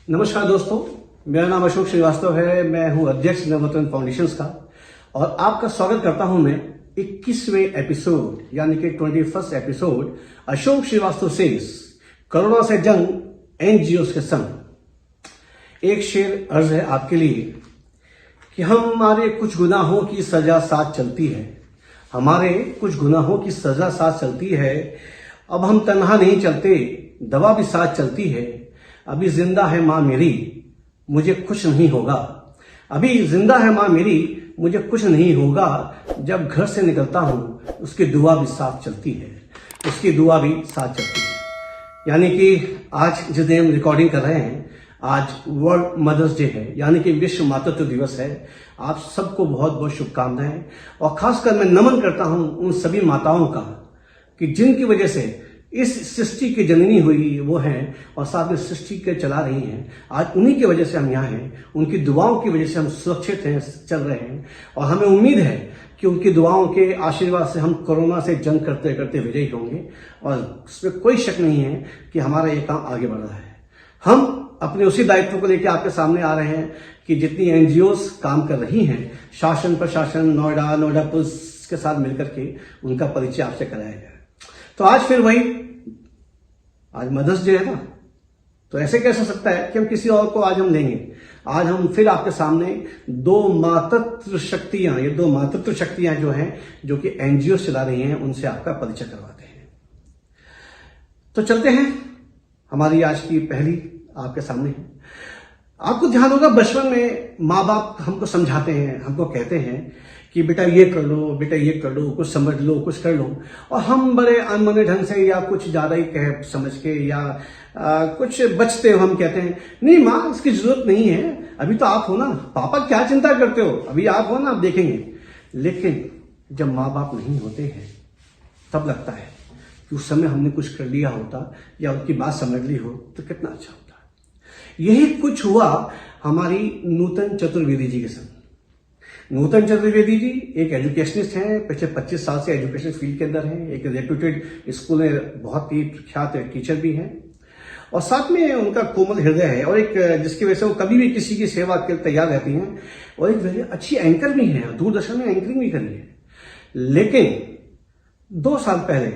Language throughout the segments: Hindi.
नमस्कार दोस्तों, मेरा नाम अशोक श्रीवास्तव है। मैं हूं अध्यक्ष नवरत्न फाउंडेशंस का और आपका स्वागत करता हूं मैं 21वें एपिसोड यानी कि 21st episode Ashok Srivastava says corona से जंग एनजीओस के संग। एक शेर अर्ज है आपके लिए कि हमारे कुछ गुनाहों की सजा साथ चलती है, हमारे कुछ गुनाहों की सजा साथ चलती है। अब हम तन्हा नहीं चलते, दवा भी साथ चलती है। अभी जिंदा है माँ मेरी, मुझे कुछ नहीं होगा। अभी जिंदा है माँ मेरी, मुझे कुछ नहीं होगा। जब घर से निकलता हूं उसकी दुआ भी साथ चलती है, उसकी दुआ भी साथ चलती है। यानी कि आज जिस दिन हम रिकॉर्डिंग कर रहे हैं, आज वर्ल्ड मदर्स डे है, यानी कि विश्व मातृत्व दिवस है। आप सबको बहुत बहुत शुभकामनाएं और खासकर मैं नमन करता हूं उन सभी माताओं का कि जिनकी वजह से इस सृष्टि की जननी हुई वो हैं और साथ में सृष्टि के चला रही हैं। आज उन्हीं की वजह से हम यहाँ हैं, उनकी दुआओं की वजह से हम सुरक्षित हैं, चल रहे हैं और हमें उम्मीद है कि उनकी दुआओं के आशीर्वाद से हम कोरोना से जंग करते करते विजयी होंगे। और उसमें कोई शक नहीं है कि हमारा ये काम आगे बढ़ रहा है। हम अपने उसी दायित्व को लेकर आपके सामने आ रहे हैं कि जितनी एनजीओस काम कर रही हैं, शासन प्रशासन नोएडा पुलिस के साथ मिलकर के उनका परिचय आपसे कराया गया। तो आज फिर वही, आज मदर्स डे है ना, तो ऐसे कैसे हो सकता है कि हम किसी और को आज हम लेंगे। आज हम फिर आपके सामने दो मातृत्व शक्तियां जो हैं, जो कि एनजीओ चला रही हैं, उनसे आपका परिचय करवाते हैं। तो चलते हैं, हमारी आज की पहली आपके सामने है। आपको ध्यान होगा, बचपन में माँ बाप हमको समझाते हैं, हमको कहते हैं कि बेटा ये कर लो, बेटा ये कर लो, कुछ समझ लो, कुछ कर लो। और हम बड़े अनमने ढंग से या कुछ ज्यादा ही कह समझ के या कुछ बचते हो हम कहते हैं नहीं माँ इसकी जरूरत नहीं है, अभी तो आप हो ना, पापा क्या चिंता करते हो, अभी आप हो ना, आप देखेंगे। लेकिन जब माँ बाप नहीं होते हैं तब लगता है कि उस समय हमने कुछ कर लिया होता या उनकी बात समझ ली हो तो कितना अच्छा होता। यही कुछ हुआ हमारी नूतन चतुर्वेदी जी के संग। नूतन चतुर्वेदी जी एक एजुकेशनिस्ट हैं, पिछले 25 साल से एजुकेशन फील्ड के अंदर हैं, एक रेप्यूटेड स्कूल में बहुत ही प्रख्यात टीचर भी हैं और साथ में उनका कोमल हृदय है और एक जिसकी वजह से वो कभी भी किसी की सेवा के लिए तैयार रहती हैं और एक वेरी अच्छी एंकर भी हैं, दूरदर्शन में एंकरिंग भी करी है। लेकिन 2 साल पहले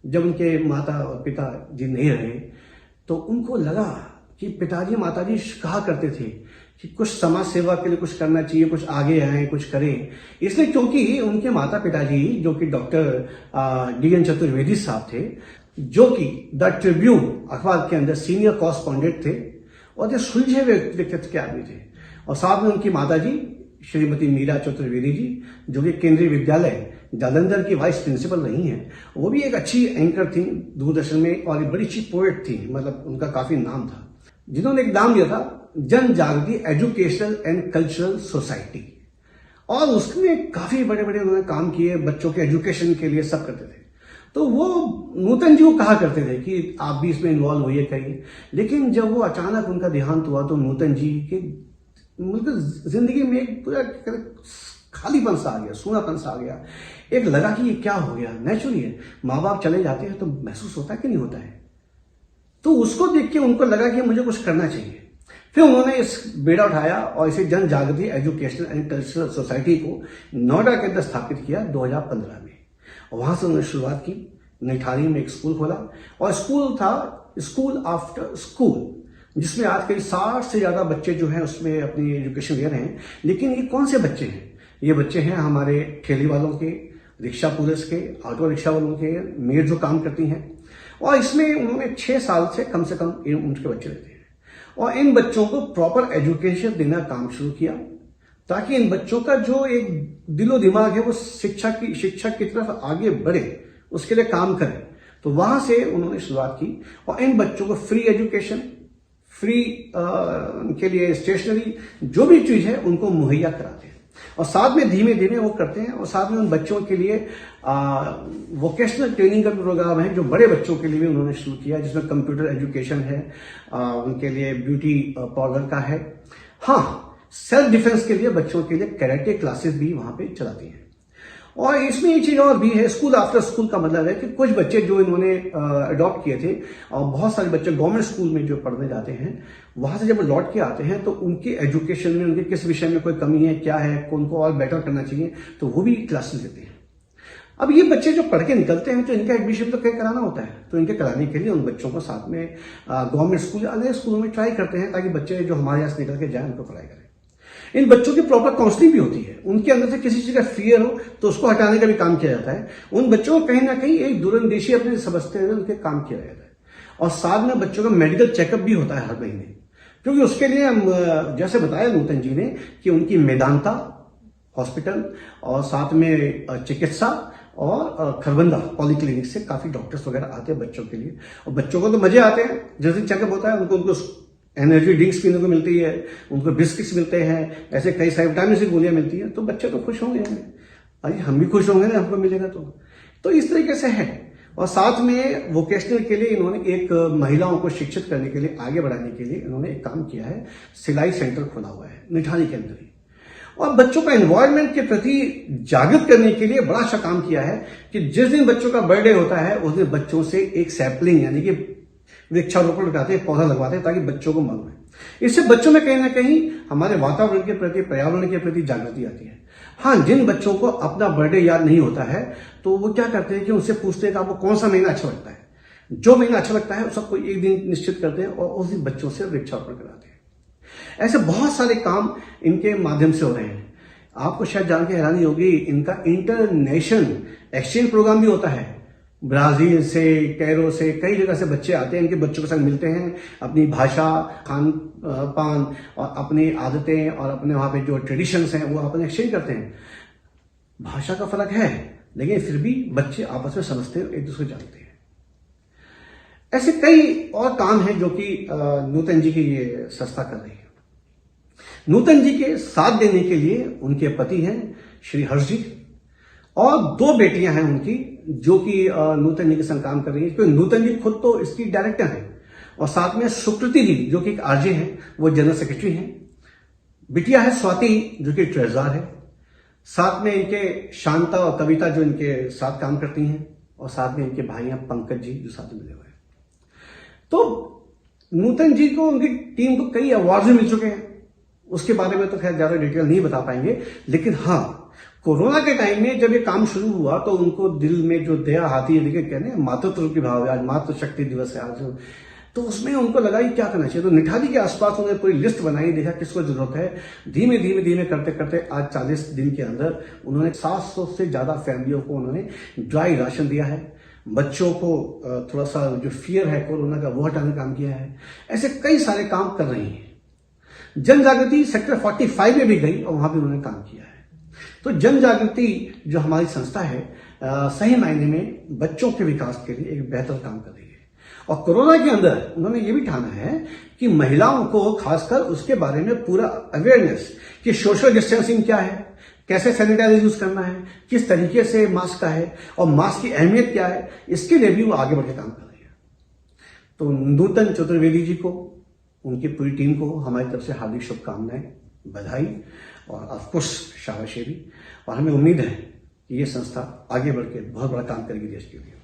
जब उनके माता और पिता जी नहीं रहे तो उनको लगा कि पिताजी माताजी कहा करते थे कि कुछ समाज सेवा के लिए कुछ करना चाहिए, कुछ आगे आए, कुछ करें। इसलिए क्योंकि उनके माता पिताजी जो कि डॉक्टर डी एन चतुर्वेदी साहब थे, जो कि द ट्रिब्यून अखबार के अंदर सीनियर कॉरेस्पॉन्डेंट थे और जो सुलझे हुए व्यक्तित्व के आदमी थे। और साथ में उनकी माताजी श्रीमती मीरा चतुर्वेदी जी, जो कि केंद्रीय विद्यालय जालंधर की वाइस प्रिंसिपल रही हैं, वो भी एक अच्छी एंकर थी दूरदर्शन में और एक बड़ी अच्छी पोएट थी, मतलब उनका काफी नाम था, जिन्होंने एक नाम दिया था जन जागृति एजुकेशनल एंड कल्चरल सोसाइटी। और उसमें काफी बड़े बड़े उन्होंने काम किए, बच्चों के एजुकेशन के लिए सब करते थे। तो वो नूतन जी को कहा करते थे कि आप भी इसमें इन्वॉल्व होइए, करिए। लेकिन जब वो अचानक उनका देहांत हुआ तो नूतन जी के मतलब जिंदगी में एक पूरा खालीपन सा आ गया, सूनापन सा आ गया। एक लगा कि ये क्या हो गया। नेचुरली है, माँ बाप चले जाते हैं तो महसूस होता है कि नहीं होता है। तो उसको देख के उनको लगा कि मुझे कुछ करना चाहिए। फिर उन्होंने इस बेड़ा उठाया और इसे जन जागृति एजुकेशनल एंड कल्चरल सोसाइटी को नोएडा के अंदर स्थापित किया 2015 में। और वहां से उन्होंने शुरुआत की, निठारी में एक स्कूल खोला और स्कूल था स्कूल आफ्टर स्कूल, जिसमें आज करीब 60 से ज्यादा बच्चे जो हैं उसमें अपनी एजुकेशन ले रहे हैं। लेकिन ये कौन से बच्चे हैं? ये बच्चे हैं हमारे ठेले वालों के, रिक्शा पुलिस के, ऑटो रिक्शा वालों के, मेड जो काम करती हैं। और इसमें उन्होंने 6 साल से कम उनके बच्चे रहते हैं और इन बच्चों को प्रॉपर एजुकेशन देना काम शुरू किया ताकि इन बच्चों का जो एक दिलो दिमाग है वो शिक्षा की तरफ आगे बढ़े, उसके लिए काम करे। तो वहां से उन्होंने शुरुआत की और इन बच्चों को फ्री एजुकेशन, फ्री उनके लिए स्टेशनरी, जो भी चीज है उनको मुहैया कराते हैं। और साथ में धीमे धीमे वो करते हैं और साथ में उन बच्चों के लिए वोकेशनल ट्रेनिंग का प्रोग्राम है जो बड़े बच्चों के लिए भी उन्होंने शुरू किया, जिसमें कंप्यूटर एजुकेशन है, उनके लिए ब्यूटी पार्लर का है। हाँ, सेल्फ डिफेंस के लिए बच्चों के लिए कैरेटे क्लासेस भी वहां पे चलाती हैं। और इसमें एक चीज और भी है, स्कूल आफ्टर स्कूल का मतलब है कि कुछ बच्चे जो इन्होंने अडॉप्ट किए थे, और बहुत सारे बच्चे गवर्नमेंट स्कूल में जो पढ़ने जाते हैं, वहां से जब लौट के आते हैं तो उनकी एजुकेशन में उनके किस विषय में कोई कमी है, क्या है, कौन को और बेटर करना चाहिए, तो वो भी क्लासेस लेते हैं। अब ये बच्चे जो पढ़ के निकलते हैं तो इनका एडमिशन तो कहीं कराना होता है, तो इनके कराने के लिए उन बच्चों को साथ में गवर्नमेंट स्कूल या अलग स्कूलों में ट्राई करते हैं, ताकि बच्चे जो हमारे यहाँ से निकल के जाए उनको पढ़ाई करें। इन बच्चों की प्रॉपर काउंसलिंग भी होती है, उनके अंदर से किसी चीज का फियर हो तो उसको हटाने का भी काम किया जाता है। उन बच्चों को कहीं ना कहीं एक दूरंदेशी अपने समझते हुए उनके काम किया जाता है, और साथ में बच्चों का मेडिकल चेकअप भी होता है हर महीने, क्योंकि उसके लिए जैसे बताया नूतन जी ने कि उनकी मेदांता हॉस्पिटल और साथ में चिकित्सा और खरबंदा पॉलीक्लिनिक से काफी डॉक्टर्स वगैरह आते हैं बच्चों के लिए, और बच्चों को तो मजे आते हैं। जैसे चेकअप होता है उनको एनर्जी ड्रिंक्स पीने को मिलती है, उनको बिस्किट्स मिलते हैं, ऐसे कई सारे विटामिन की गोलियां मिलती हैं, तो बच्चे तो खुश होंगे। अरे हम भी खुश होंगे ना, हमको मिलेगा तो इस तरीके से है। और साथ में वोकेशनल के लिए इन्होंने एक महिलाओं को शिक्षित करने के लिए, आगे बढ़ाने के लिए इन्होंने एक काम किया है, सिलाई सेंटर खोला हुआ है निठानी के अंदर ही, और बच्चों का एनवायरनमेंट के प्रति जागृत करने के लिए बड़ा अच्छा काम किया है कि जिस दिन बच्चों का बर्थडे होता है उस दिन बच्चों से एक सैपलिंग यानी कि वृक्षारोपण लगाते हैं, पौधा लगवाते हैं, ताकि बच्चों को मालूम है। इससे बच्चों में कहीं ना कहीं हमारे वातावरण के प्रति, पर्यावरण के प्रति जागृति आती है। हाँ, जिन बच्चों को अपना बर्थडे याद नहीं होता है तो वो क्या करते हैं कि उनसे पूछते हैं कि आपको कौन सा महीना अच्छा लगता है। जो महीना अच्छा लगता है उस सबको एक दिन निश्चित करते हैं और उस दिन बच्चों से वृक्षारोपण कराते हैं। ऐसे बहुत सारे काम इनके माध्यम से हो रहे हैं। आपको शायद जान के हैरानी होगी, इनका इंटरनेशनल एक्सचेंज प्रोग्राम भी होता है। ब्राजील से, कैरो से, कई जगह से बच्चे आते हैं, इनके बच्चों के साथ मिलते हैं, अपनी भाषा, खान पान और अपनी आदतें और अपने वहां पे जो ट्रेडिशंस हैं वो अपन एक्सचेंज करते हैं। भाषा का फर्क है लेकिन फिर भी बच्चे आपस में समझते हैं, एक दूसरे को जानते हैं। ऐसे कई और काम हैं जो कि नूतन जी की ये संस्था कर रही है। नूतन जी के साथ देने के लिए उनके पति हैं श्री हर्ष जी, और 2 बेटियां हैं उनकी जो कि नूतन जी के संग काम कर रही है, क्योंकि नूतन जी खुद तो इसकी डायरेक्टर हैं, और साथ में सुकृति जी जो कि एक आरजे हैं, वो जनरल सेक्रेटरी हैं। बिटिया है स्वाति जो कि ट्रेजरार है, साथ में इनके शांता और कविता जो इनके साथ काम करती हैं, और साथ में इनके भाई हैं पंकज जी जो साथ में मिले हुए हैं। तो नूतन जी को, उनकी टीम को कई अवार्ड भी मिल चुके हैं, उसके बारे में तो खैर ज्यादा डिटेल नहीं बता पाएंगे। लेकिन हाँ, कोरोना के टाइम में जब ये काम शुरू हुआ तो उनको दिल में जो दया आती है, देखिए कहने मातृत्व की भाव है, आज मातृ शक्ति दिवस है आज, तो उसमें उनको लगा कि क्या करना चाहिए। तो निठानी के आसपास उन्होंने पूरी लिस्ट बनाई, देखा किसको जरूरत है। धीमे धीमे धीमे करते करते आज 40 दिन के अंदर उन्होंने 700 से ज्यादा फैमिलियों को उन्होंने ड्राई राशन दिया है। बच्चों को थोड़ा सा जो फियर है कोरोना का वो हटाने का काम किया है। ऐसे कई सारे काम कर रही हैं। जन जागृति सेक्टर 45 में भी गई और वहां भी उन्होंने काम किया है। तो जन जागृति जो हमारी संस्था है सही मायने में बच्चों के विकास के लिए एक बेहतर काम कर रही है। और कोरोना के अंदर उन्होंने ये भी ठाना है कि महिलाओं को खासकर उसके बारे में पूरा अवेयरनेस कि सोशल डिस्टेंसिंग क्या है, कैसे सैनिटाइजर यूज करना है, किस तरीके से मास्क का है और मास्क की अहमियत क्या है, इसके लिए भी वो आगे बढ़ के काम कर रही है। तो नूतन चतुर्वेदी जी को, उनकी पूरी टीम को हमारी तरफ से हार्दिक शुभकामनाएं, बधाई और ऑफकोर्स शाबाशी भी। और हमें उम्मीद है कि ये संस्था आगे बढ़ के बहुत बड़ा काम करेगी देश के लिए।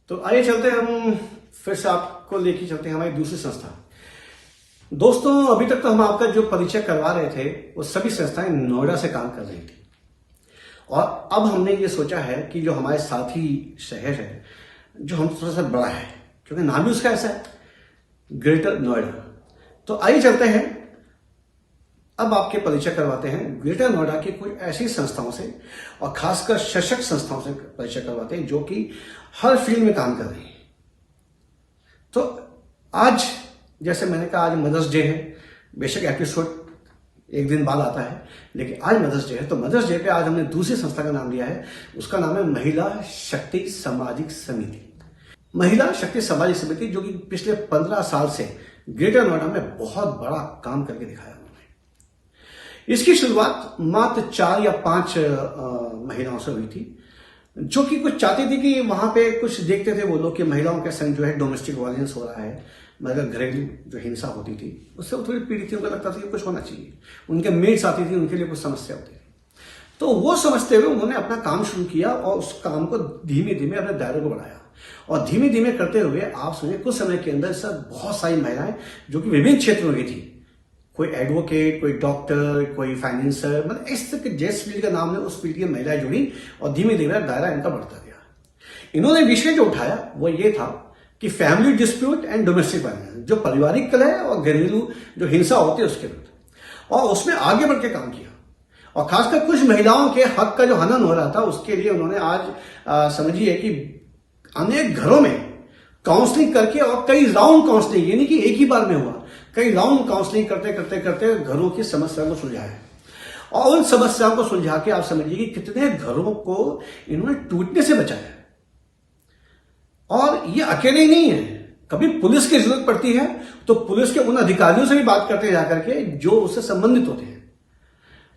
तो आइए चलते हैं, हम फिर से आपको लेके चलते हैं हमारी दूसरी संस्था। दोस्तों, अभी तक तो हम आपका जो परिचय करवा रहे थे वो सभी संस्थाएं नोएडा से काम कर रही थी, और अब हमने ये सोचा है कि जो हमारे साथी शहर है जो हम थोड़ा सा बड़ा है, क्योंकि नाम भी उसका ऐसा है, ग्रेटर नोएडा। तो आइए चलते हैं, अब आपके परिचय करवाते हैं ग्रेटर नोएडा की कुछ ऐसी संस्थाओं से, और खासकर सशक्त संस्थाओं से परिचय करवाते हैं जो कि हर फील्ड में काम कर रही है। तो आज जैसे मैंने कहा, आज मदर्स डे है। बेशक एपिसोड एक दिन बाद आता है, लेकिन आज मदर्स डे है। तो मदर्स डे पे आज हमने दूसरी संस्था का नाम लिया है, उसका नाम है महिला शक्ति सामाजिक समिति। महिला शक्ति सामाजिक समिति जो कि पिछले 15 साल से ग्रेटर नोएडा में बहुत बड़ा काम करके दिखाया उन्होंने। इसकी शुरुआत मात्र 4 या 5 महिलाओं से हुई थी, जो कि कुछ चाहती थी कि वहां पे कुछ देखते थे वो लोग कि महिलाओं के संग जो है डोमेस्टिक वायलेंस हो रहा है, मतलब घरेलू जो हिंसा होती थी उससे वो थोड़ी पीड़ित थी। उनको लगता था कि कुछ होना चाहिए, उनके मेड्स आती थी, उनके लिए कुछ समस्या होती थी। तो वो समझते हुए उन्होंने अपना काम शुरू किया और उस काम को धीमे धीमे अपने दायरे को बढ़ाया और धीमे धीमे करते हुए आप समझे कुछ समय के अंदर सर बहुत सारी महिलाएं जो कि विभिन्न क्षेत्रों की थी, कोई एडवोकेट, कोई डॉक्टर, कोई फाइनेंसर, मतलब इस तरह के जिस फील्ड का नाम है उस फील्ड की महिलाएं जुड़ी और धीमे धीमे दायरा इनका बढ़ता गया। इन्होंने विषय जो उठाया वो ये था कि family dispute and domestic violence, जो पारिवारिक कलह और घरेलू जो हिंसा होती है उसके विरुद्ध, और उसमें आगे बढ़ के काम किया और खासकर कुछ महिलाओं के हक का जो हनन हो रहा था उसके लिए उन्होंने आज समझिए कि अनेक घरों में काउंसलिंग करके और कई राउंड काउंसलिंग, यानी कि एक ही बार में हुआ, कई राउंड काउंसलिंग करते करते करते घरों की समस्याओं को सुलझाया और उन समस्याओं को सुलझा के आप समझिए कि कितने घरों को इन्होंने टूटने से बचाया। और ये अकेले ही नहीं है, कभी पुलिस की जरूरत पड़ती है तो पुलिस के उन अधिकारियों से भी बात करते हैं जाकर के जो उससे संबंधित होते हैं।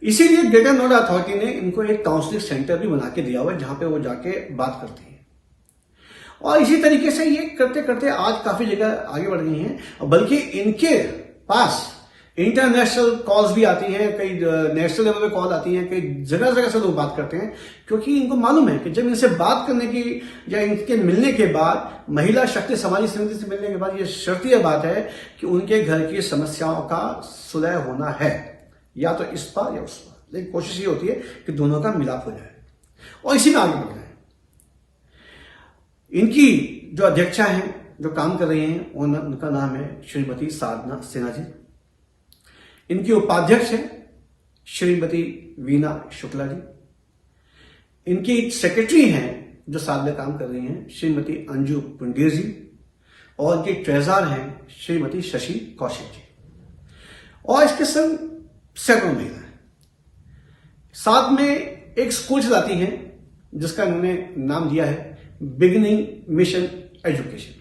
इसीलिए ग्रेटर नोएडा अथॉरिटी ने इनको एक काउंसलिंग सेंटर भी बना के दिया हुआ है जहां पे वो जाके बात करती है। और इसी तरीके से ये करते करते आज काफी जगह आगे बढ़ गई हैं, बल्कि इनके पास इंटरनेशनल कॉल्स भी आती हैं, कई नेशनल लेवल पे कॉल आती हैं, कई जगह जगह से लोग बात करते हैं, क्योंकि इनको मालूम है कि जब इनसे बात करने की या इनके मिलने के बाद, महिला शक्ति समाजी समिति से मिलने के बाद, ये शर्तीय बात है कि उनके घर की समस्याओं का सुलह होना है, या तो इस पार या उस पार, लेकिन कोशिश ये होती है कि दोनों का मिलाप हो जाए और इसी में आगे बढ़ जाए। इनकी जो अध्यक्षा हैं, जो काम कर रही हैं, उनका नाम है श्रीमती साधना सिन्हा जी। इनकी उपाध्यक्ष है श्रीमती वीना शुक्ला जी। इनकी सेक्रेटरी हैं जो साथ में काम कर रही हैं श्रीमती अंजू पुंडीर जी, और इनके ट्रेजर हैं श्रीमती शशि कौशिक जी, और इसके संग सैकड़ों महिलाएं। साथ में एक स्कूल चलाती हैं जिसका इन्होंने नाम दिया है बिगिनिंग मिशन एजुकेशन,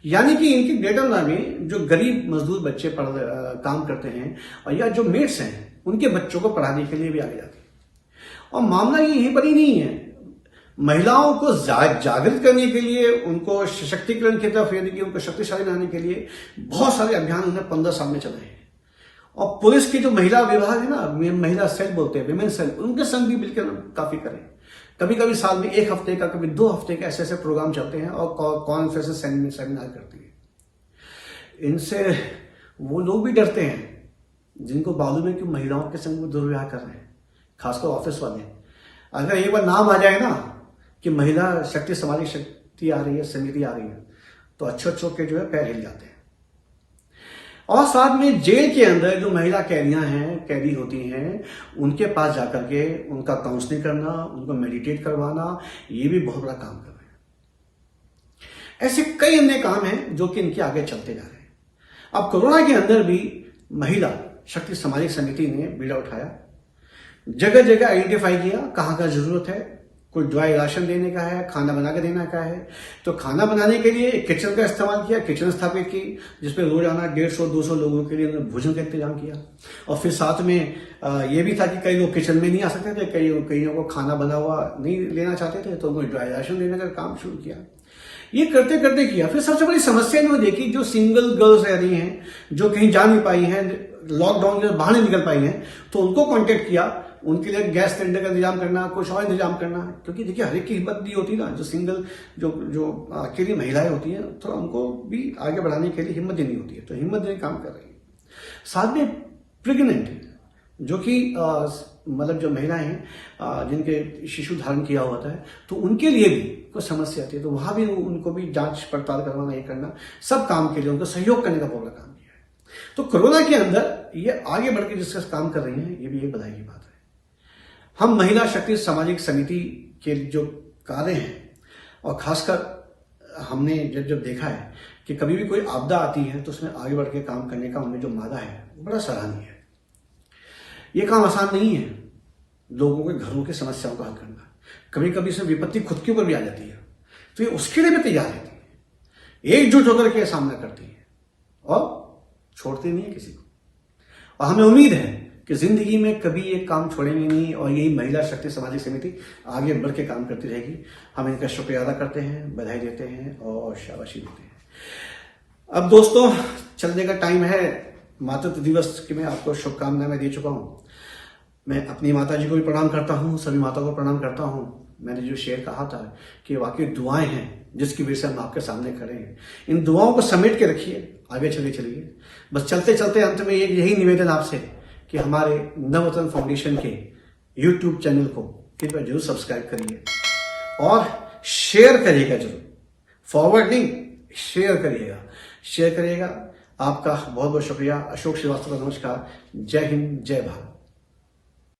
यानी कि इनके ग्रेटर नोएडा में जो गरीब मजदूर बच्चे काम करते हैं और या जो मेट्स हैं उनके बच्चों को पढ़ाने के लिए भी आगे जाती है। और मामला ये यहीं पर ही नहीं है, महिलाओं को जागृत करने के लिए, उनको सशक्तिकरण की तरफ, यानी कि उनको शक्तिशाली बनाने के लिए बहुत सारे अभियान उन्हें 15 साल में चलाए हैं। और पुलिस की जो महिला विभाग है ना, महिला सेल बोलते हैं, विमेन सेल, उनके संग भी मिलकर काफी करें। कभी कभी साल में 1 हफ्ते का, कभी 2 हफ्ते का ऐसे ऐसे प्रोग्राम चलते हैं और कॉन्फ्रेंस सेमिनार करती है। इनसे वो लोग भी डरते हैं जिनको मालूम है कि महिलाओं के संग वो दुर्व्यवहार कर रहे हैं, खासकर ऑफिस वाले। अगर एक बार नाम आ जाए ना कि महिला शक्ति समाजी शक्ति आ रही है, समिति आ रही है, तो अच्छे के जो है पैर हिल जाते हैं। और साथ में जेल के अंदर जो महिला कैदियां हैं, कैदी होती हैं, उनके पास जाकर के उनका काउंसलिंग करना, उनको मेडिटेट करवाना, ये भी बहुत बड़ा काम कर रहे हैं। ऐसे कई अन्य काम हैं जो कि इनके आगे चलते जा रहे हैं। अब कोरोना के अंदर भी महिला शक्ति सामाजिक समिति ने बीड़ा उठाया, जगह जगह आइडेंटिफाई किया कहाँ का जरूरत है, कोई ड्राई राशन देने का है, खाना बना के देने का है, तो खाना बनाने के लिए किचन का इस्तेमाल किया, किचन स्थापित की जिसपे रोजाना 150-200 लोगों के लिए उन्होंने भोजन का इंतजाम किया। और फिर साथ में ये भी था कि कई लोग किचन में नहीं आ सकते थे, कईयों को खाना बना हुआ नहीं लेना चाहते थे, तो उन्होंने ड्राई राशन देने का काम शुरू किया। ये करते करते किया। फिर सबसे बड़ी समस्या इन्होंने देखी, जो सिंगल गर्ल्स रह रही हैं, जो कहीं जा नहीं पाई हैं, लॉकडाउन के बाहर नहीं निकल पाई हैं, तो उनको कॉन्टेक्ट किया, उनके लिए गैस सिलेंडर का इंतजाम करना, कुछ और इंतजाम करना, क्योंकि देखिए हर एक की हिम्मत नहीं होती ना, जो सिंगल जो अकेली महिलाएं होती हैं, थोड़ा उनको भी आगे बढ़ाने के लिए हिम्मत देनी होती है, तो हिम्मत देने काम कर रही है। साथ में प्रेग्नेंट, जो कि मतलब जो महिलाएं हैं जिनके शिशु धारण किया होता है, तो उनके लिए भी कोई समस्या आती है, तो वहां भी उनको भी जांच पड़ताल करवाना, ये करना, सब काम के लिए उनको सहयोग करने का पूरा काम किया है। तो कोरोना के अंदर ये आगे बढ़ के जिसका काम कर रही हैं, ये भी एक बधाई की बात है। हम महिला शक्ति सामाजिक समिति के जो कार्य हैं, और खासकर हमने जब देखा है कि कभी भी कोई आपदा आती है तो उसमें आगे बढ़ के काम करने का उनमें जो मादा है वो बड़ा सराहनीय है। ये काम आसान नहीं है, लोगों के घरों की समस्याओं का हल करना। कभी कभी इसमें विपत्ति खुद के ऊपर भी आ जाती है, तो ये उसके लिए भी तैयार रहती है, एकजुट होकर के सामना करती है और छोड़ती नहीं है किसी को। और हमें उम्मीद है कि जिंदगी में कभी ये काम छोड़ेंगे नहीं, और यही महिला शक्ति सामाजिक समिति आगे बढ़ के काम करती रहेगी। हम इनका शुक्रिया अदा करते हैं, बधाई देते हैं और शाबाशी देते हैं। अब दोस्तों चलने का टाइम है, मातृत्व दिवस की मैं आपको शुभकामनाएं दे चुका हूं। मैं अपनी माता जी को भी प्रणाम करता हूँ, सभी माताओं को प्रणाम करता हूँ। मैंने जो शेयर कहा था कि वाकई दुआएं हैं जिसकी वजह से हम आपके सामने खड़े हैं। इन दुआओं को समेट के रखिए, आगे चलिए। बस चलते चलते अंत में यही निवेदन आपसे कि हमारे नवरत्न फाउंडेशन के यूट्यूब चैनल को कृपया जरूर सब्सक्राइब करिए और शेयर करिएगा जरूर। फॉरवर्ड नहीं, शेयर करिएगा। आपका बहुत बहुत शुक्रिया। अशोक श्रीवास्तव का नमस्कार। जय हिंद, जय भारत।